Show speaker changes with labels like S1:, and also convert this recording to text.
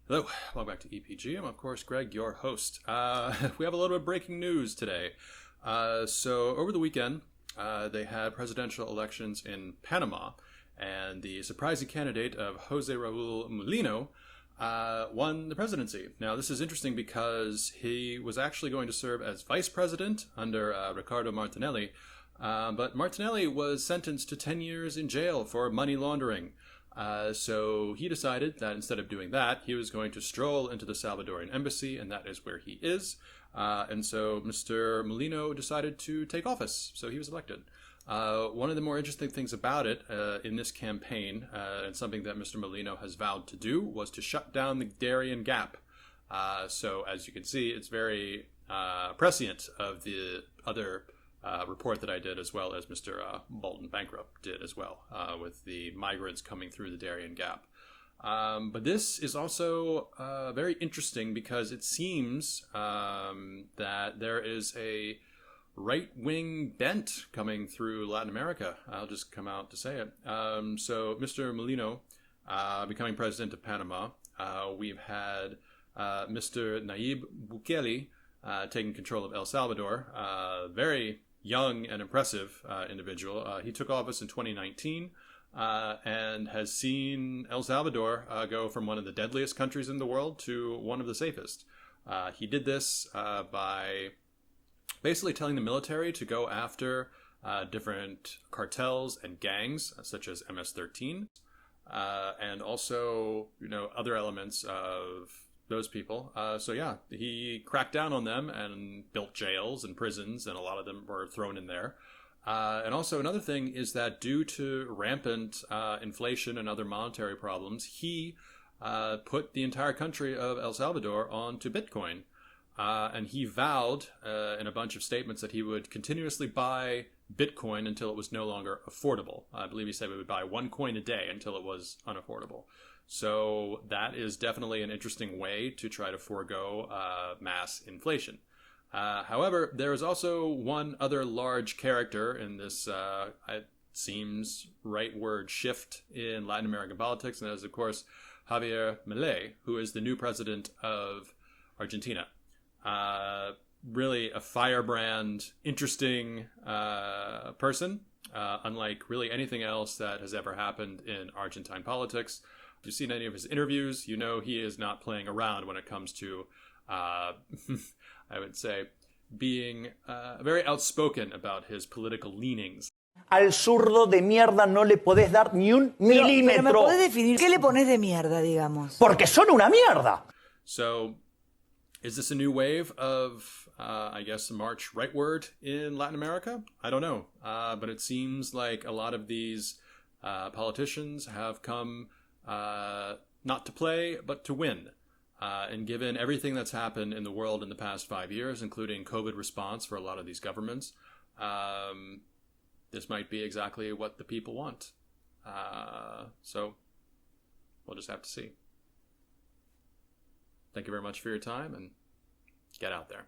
S1: Hello, welcome back to EPG. I'm, of course, Greg, your host. We have a little bit of breaking news today. So over the weekend, they had presidential elections in Panama, and the surprising candidate of Jose Raul Mulino won the presidency. Now, this is interesting because he was actually going to serve as vice president under Ricardo Martinelli, but Martinelli was sentenced to 10 years in jail for money laundering. So he decided that instead of doing that, he was going to stroll into the Salvadorian embassy, and that is where he is. And so Mr. Molino decided to take office, so he was elected. One of the more interesting things about it in this campaign, and something that Mr. Molino has vowed to do, was to shut down the Darien Gap. So as you can see, it's very prescient of the other report that I did, as well as Mr. Bolton Bankrupt did as well, with the migrants coming through the Darien Gap. But this is also very interesting because it seems that there is a right-wing bent coming through Latin America. I'll just come out to say it. So Mr. Molino becoming president of Panama. We've had Mr. Nayib Bukele taking control of El Salvador. Very young and impressive individual. He took office in 2019 and has seen El Salvador go from one of the deadliest countries in the world to one of the safest. He did this by basically telling the military to go after different cartels and gangs, such as MS-13, and also, other elements of those people. So yeah, he cracked down on them and built jails and prisons, and a lot of them were thrown in there. And also another thing is that due to rampant inflation and other monetary problems, he put the entire country of El Salvador onto Bitcoin. And he vowed in a bunch of statements that he would continuously buy Bitcoin until it was no longer affordable. I believe he said we would buy one coin a day until it was unaffordable. So that is definitely an interesting way to try to forego mass inflation. However, there is also one other large character in this, it seems, rightward shift in Latin American politics, and that is, of course, Javier Milei, who is the new president of Argentina. Really a firebrand, interesting person, unlike really anything else that has ever happened in Argentine politics. If you've seen any of his interviews, you know he is not playing around when it comes to, I would say, being very outspoken about his political leanings.
S2: Al zurdo de mierda no le podés dar ni un milímetro.
S3: Pero me podés definir, ¿qué le pones de mierda, digamos?
S2: Porque son una mierda.
S1: So, is this a new wave of, I guess, march rightward in Latin America? I don't know. But it seems like a lot of these politicians have come not to play, but to win. And given everything that's happened in the world in the past 5 years, including COVID response for a lot of these governments, this might be exactly what the people want. So we'll just have to see. Thank you very much for your time, and get out there.